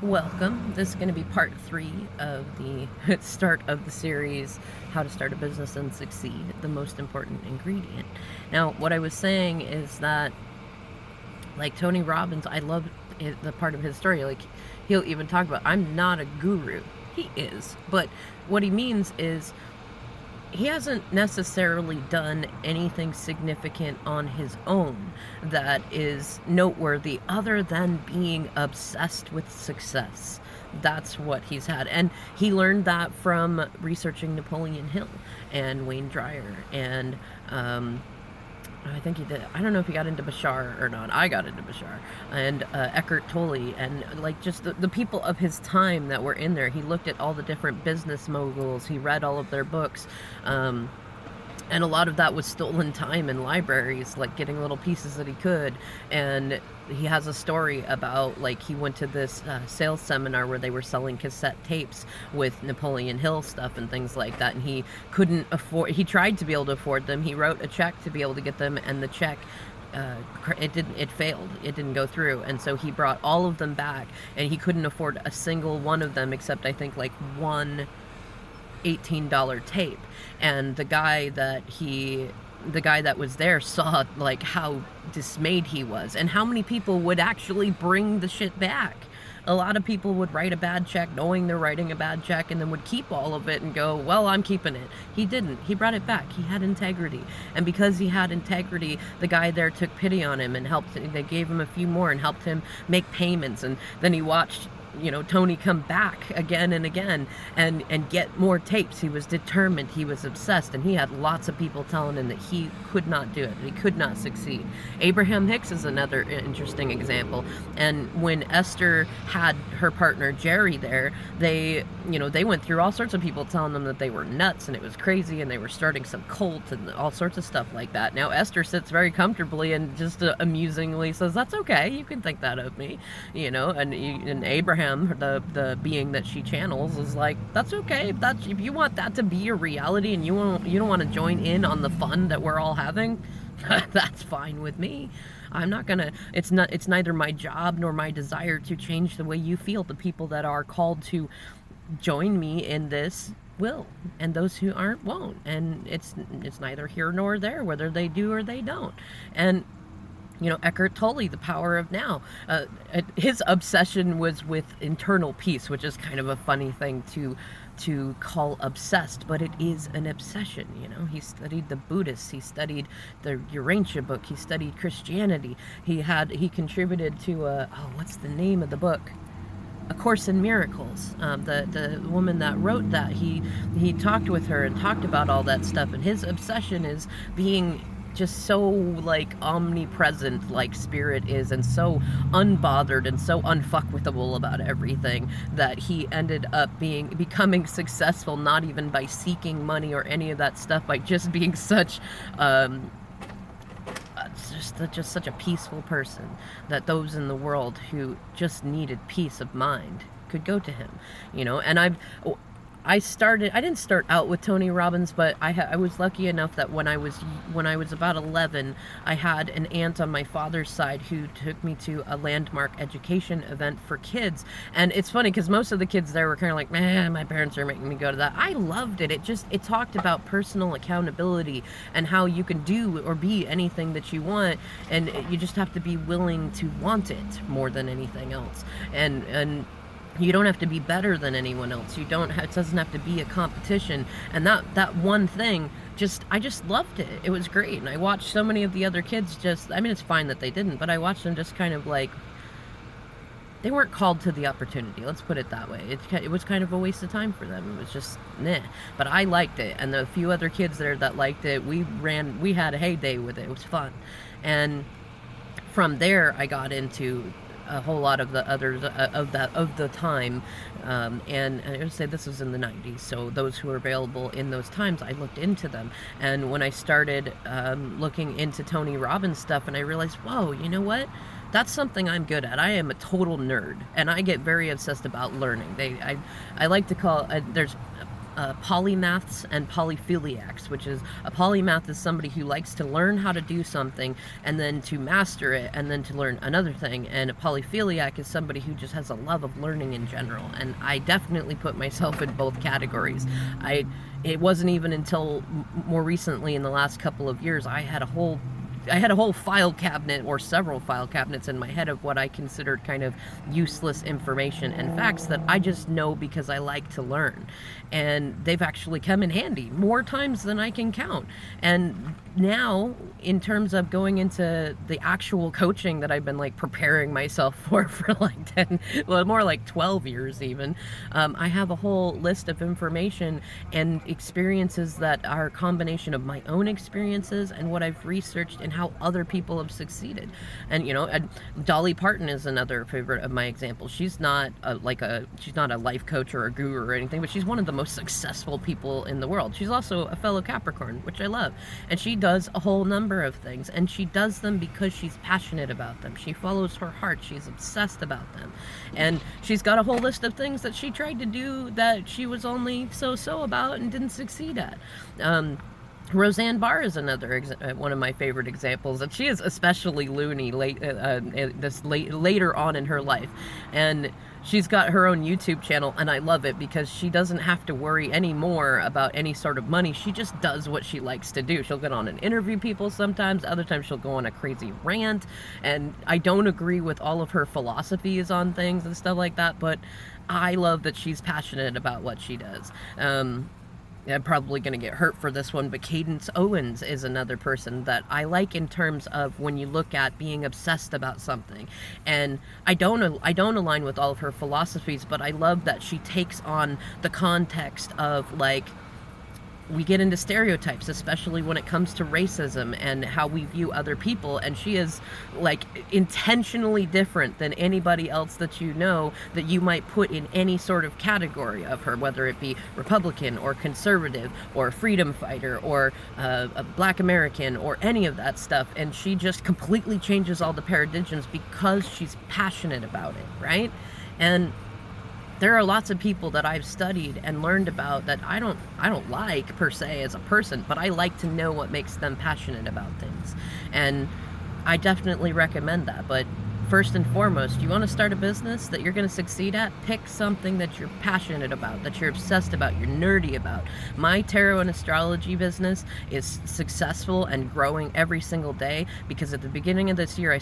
Welcome. This is going to be part 3 of the start of the series, How to Start a Business and Succeed, the most important ingredient. Now, what I was saying is that, like Tony Robbins, I love the part of his story. Like, he'll even talk about, I'm not a guru. He is. But what he means is, he hasn't necessarily done anything significant on his own that is noteworthy other than being obsessed with success. That's what he's had. And he learned that from researching Napoleon Hill and Wayne Dyer and I think he did. I don't know if he got into Bashar or not. I got into Bashar and Eckhart Tolle and like just the people of his time that were in there. He looked at all the different business moguls. He read all of their books. And a lot of that was stolen time in libraries, like getting little pieces that he could. And he has a story about, like, he went to this sales seminar where they were selling cassette tapes with Napoleon Hill stuff and things like that. And he couldn't afford, he tried to be able to afford them. He wrote a check to be able to get them, and the check, it failed. It didn't go through. And so he brought all of them back, and he couldn't afford a single one of them except, I think, like one $18 tape. And the guy that was there saw like how dismayed he was and how many people would actually bring the shit back. A lot of people would write a bad check knowing they're writing a bad check and then would keep all of it and go, well, I'm keeping it. He didn't. He brought it back. He had integrity. And because he had integrity, the guy there took pity on him and helped. They gave him a few more and helped him make payments. And then he watched, Tony come back again and again and get more tapes. He was determined. He was obsessed. And he had lots of people telling him that he could not do it. That he could not succeed. Abraham Hicks is another interesting example. And when Esther had her partner Jerry there, they went through all sorts of people telling them that they were nuts and it was crazy and they were starting some cult and all sorts of stuff like that. Now Esther sits very comfortably and just amusingly says, that's okay. You can think that of me, and Abraham, the being that she channels, is like, that's okay. If you want that to be your reality and you don't want to join in on the fun that we're all having, that's fine with me. I'm not gonna, it's neither my job nor my desire to change the way you feel. The people that are called to join me in this will, and those who aren't won't. And it's neither here nor there whether they do or they don't. And Eckhart Tolle, The Power of Now, his obsession was with internal peace, which is kind of a funny thing to call obsessed, but it is an obsession. He studied the Buddhists, he studied the Urantia book, he studied Christianity, he contributed to what's the name of the book? A Course in Miracles. The woman that wrote that, he talked with her and talked about all that stuff, and his obsession is being just so like omnipresent like spirit is, and so unbothered and so unfuckwithable about everything, that he ended up becoming successful not even by seeking money or any of that stuff, by just being such just such a peaceful person that those in the world who just needed peace of mind could go to him. And I didn't start out with Tony Robbins, but I was lucky enough that when I was about 11, I had an aunt on my father's side who took me to a landmark education event for kids. And it's funny because most of the kids there were kind of like, man, my parents are making me go to that. I loved it. It talked about personal accountability and how you can do or be anything that you want, and you just have to be willing to want it more than anything else. And you don't have to be better than anyone else. It doesn't have to be a competition. And that one thing, I just loved it. It was great. And I watched so many of the other kids it's fine that they didn't, but I watched them just kind of like, they weren't called to the opportunity. Let's put it that way. It was kind of a waste of time for them. It was just, nah. But I liked it. And the few other kids there that liked it, we had a heyday with it. It was fun. And from there, I got into a whole lot of the others of the time, and I would say this was in the 90s, so those who were available in those times, I looked into them. And when I started looking into Tony Robbins stuff, and I realized, whoa, you know what? That's something I'm good at. I am a total nerd, and I get very obsessed about learning. I like to call there's polymaths and polyphiliacs, which is a polymath is somebody who likes to learn how to do something and then to master it and then to learn another thing. And a polyphiliac is somebody who just has a love of learning in general. And I definitely put myself in both categories. It wasn't even until more recently, in the last couple of years, I had a whole file cabinet, or several file cabinets in my head, of what I considered kind of useless information and facts that I just know because I like to learn. And they've actually come in handy more times than I can count. And now, in terms of going into the actual coaching that I've been like preparing myself for like 10, well, more like 12 years even, I have a whole list of information and experiences that are a combination of my own experiences and what I've researched and how other people have succeeded. And Dolly Parton is another favorite of my examples. She's not she's not a life coach or a guru or anything, but she's one of the most successful people in the world. She's also a fellow Capricorn, which I love, and she does a whole number of things, and she does them because she's passionate about them. She follows her heart. She's obsessed about them, and she's got a whole list of things that she tried to do that she was only so about and didn't succeed at. Roseanne Barr is another one of my favorite examples, and she is especially loony later on in her life, and she's got her own YouTube channel, and I love it because she doesn't have to worry anymore about any sort of money. She just does what she likes to do. She'll get on and interview people sometimes. Other times she'll go on a crazy rant, and I don't agree with all of her philosophies on things and stuff like that, but I love that she's passionate about what she does. I'm probably going to get hurt for this one, but Cadence Owens is another person that I like in terms of when you look at being obsessed about something. And I don't align with all of her philosophies, but I love that she takes on the context of, like, we get into stereotypes, especially when it comes to racism and how we view other people, and she is like intentionally different than anybody else that you might put in any sort of category of her, whether it be Republican or conservative or freedom fighter or a Black American or any of that stuff. And she just completely changes all the paradigms because she's passionate about it, right? And there are lots of people that I've studied and learned about that I don't like per se as a person, but I like to know what makes them passionate about things. And I definitely recommend that. But first and foremost, you want to start a business that you're going to succeed at, pick something that you're passionate about, that you're obsessed about, you're nerdy about. My tarot and astrology business is successful and growing every single day because at the beginning of this year, I